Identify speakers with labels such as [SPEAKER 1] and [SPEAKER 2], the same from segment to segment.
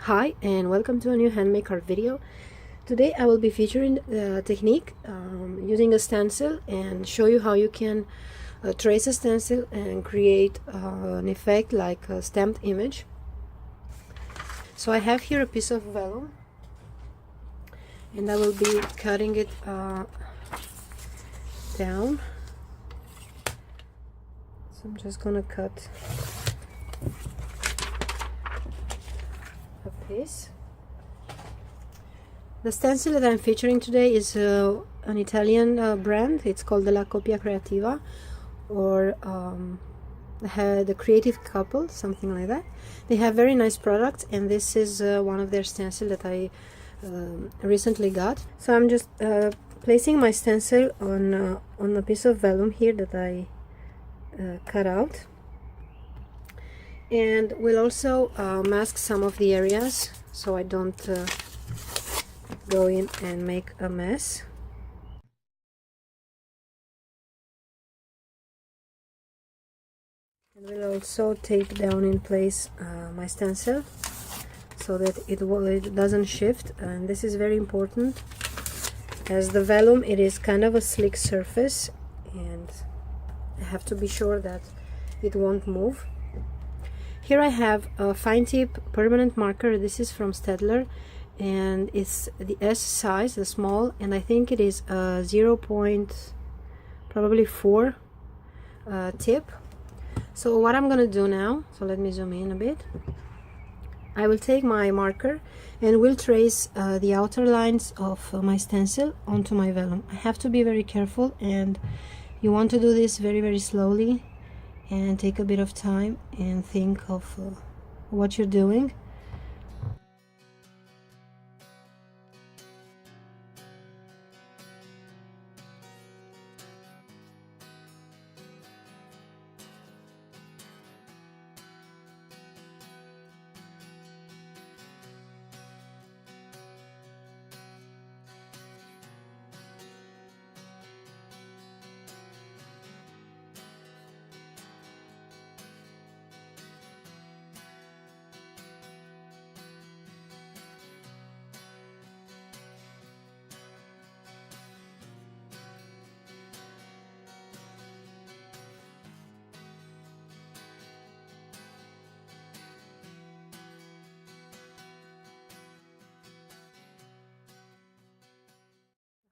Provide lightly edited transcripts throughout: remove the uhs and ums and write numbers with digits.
[SPEAKER 1] Hi and welcome to a new handmade card video. Today I will be featuring the technique using a stencil and show you how you can trace a stencil and create an effect like a stamped image. So I have here a piece of vellum and I will be cutting it down. So I'm just gonna cut a piece. The stencil that I'm featuring today is an Italian brand. It's called La Copia Creativa, or the Creative Couple, something like that. They have very nice products, and this is one of their stencil that I recently got. So I'm just placing my stencil on a piece of vellum here that I cut out, and we'll also mask some of the areas so I don't go in and make a mess. And we'll also tape down in place my stencil so that it doesn't shift, and this is very important as the vellum, it is kind of a slick surface and I have to be sure that it won't move. Here I have a fine tip permanent marker. This is from Staedtler and it's the S size, the small, and I think it is a 0.4 tip. So what I'm gonna do now, so let me zoom in a bit. I will take my marker and will trace the outer lines of my stencil onto my vellum. I have to be very careful, and you want to do this very slowly and take a bit of time and think of what you're doing.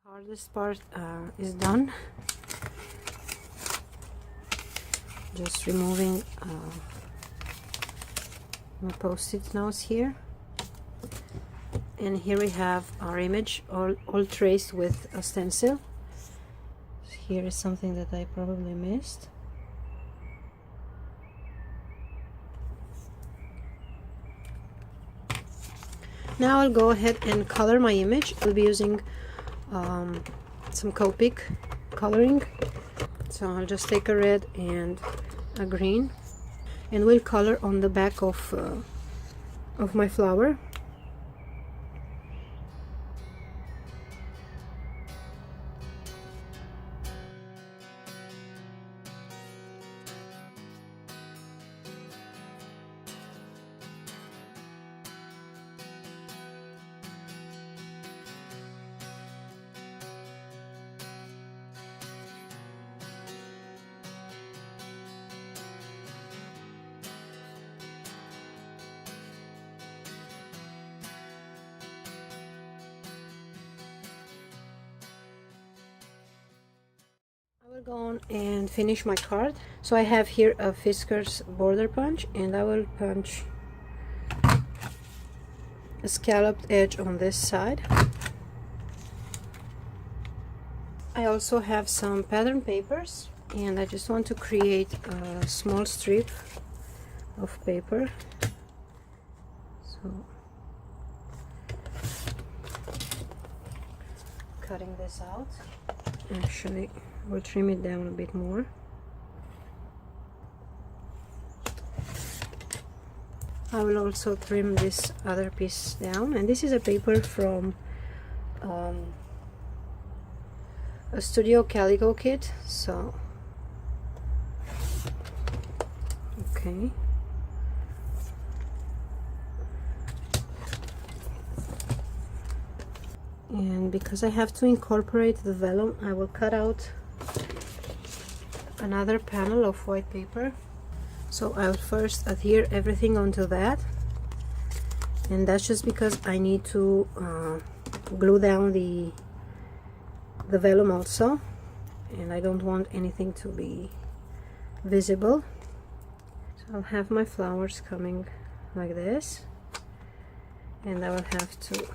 [SPEAKER 1] The hardest part is done. Just removing my post-it notes here, and here we have our image all traced with a stencil. Here is something that I probably missed. Now I'll go ahead and color my image. I'll be using some Copic coloring. So I'll just take a red and a green, and we'll color on the back of my flower. I will go on and finish my card. So I have here a Fisker's border punch, and I will punch a scalloped edge on this side. I also have some pattern papers, and I just want to create a small strip of paper. So cutting this out. Actually, we'll trim it down a bit more. I will also trim this other piece down, and this is a paper from a Studio Calico kit. So okay, And because I have to incorporate the vellum, I will cut out another panel of white paper. So I will first adhere everything onto that, and that's just because I need to glue down the vellum also, and I don't want anything to be visible. So I'll have my flowers coming like this, and I will have to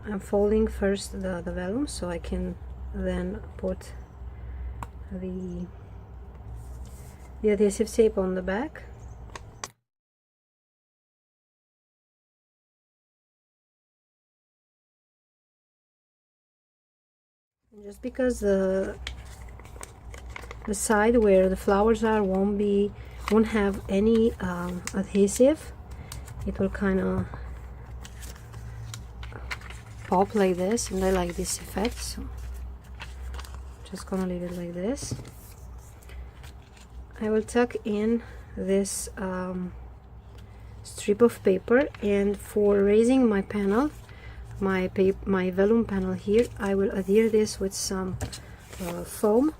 [SPEAKER 1] I'm folding first the vellum so I can then put the adhesive tape on the back. And just because the side where the flowers are won't have any adhesive, it will kind of pop like this, and I like this effect, so just gonna leave it like this. I will tuck in this strip of paper, and for raising my panel, my vellum panel here, I will adhere this with some foam.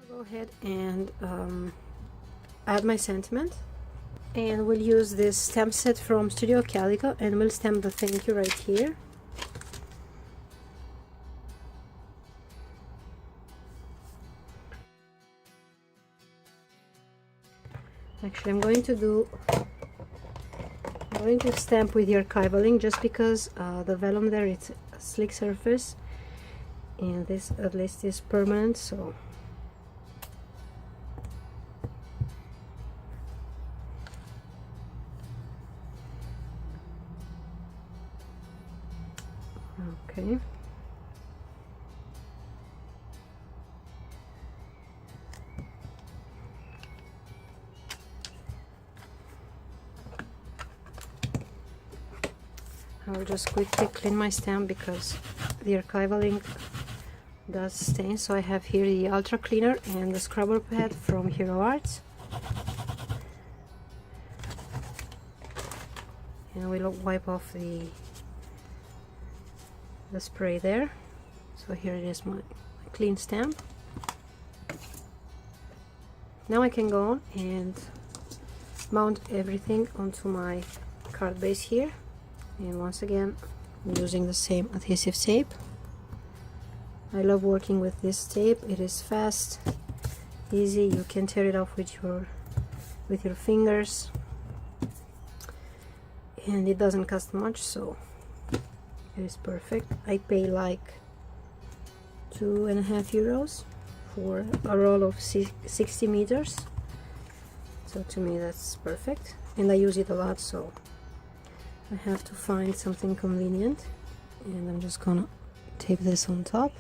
[SPEAKER 1] Go ahead and add my sentiment, and we'll use this stamp set from Studio Calico, and we'll stamp the thank you right here. Actually, I'm going to stamp with the archivaling, just because the vellum there, it's a slick surface, and this at least is permanent, so okay. I will just quickly clean my stamp because the archival ink does stain. So I have here the ultra cleaner and the scrubber pad from Hero Arts, and we'll wipe off the spray there. So here it is, my clean stamp. Now I can go on and mount everything onto my card base here, and once again I'm using the same adhesive tape. I love working with this tape. It is fast, easy, you can tear it off with your fingers, and it doesn't cost much, so it is perfect. I pay like €2.50 for a roll of 60 meters, so to me that's perfect, and I use it a lot, so I have to find something convenient. And I'm just gonna tape this on top.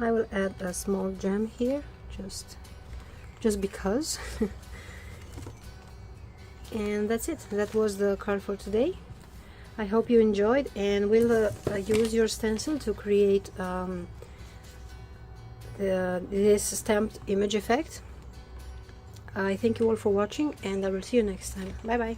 [SPEAKER 1] I will add a small gem here, just because. And that's it. That was the card for today. I hope you enjoyed, and we'll use your stencil to create this stamped image effect. I thank you all for watching, and I will see you next time. Bye bye.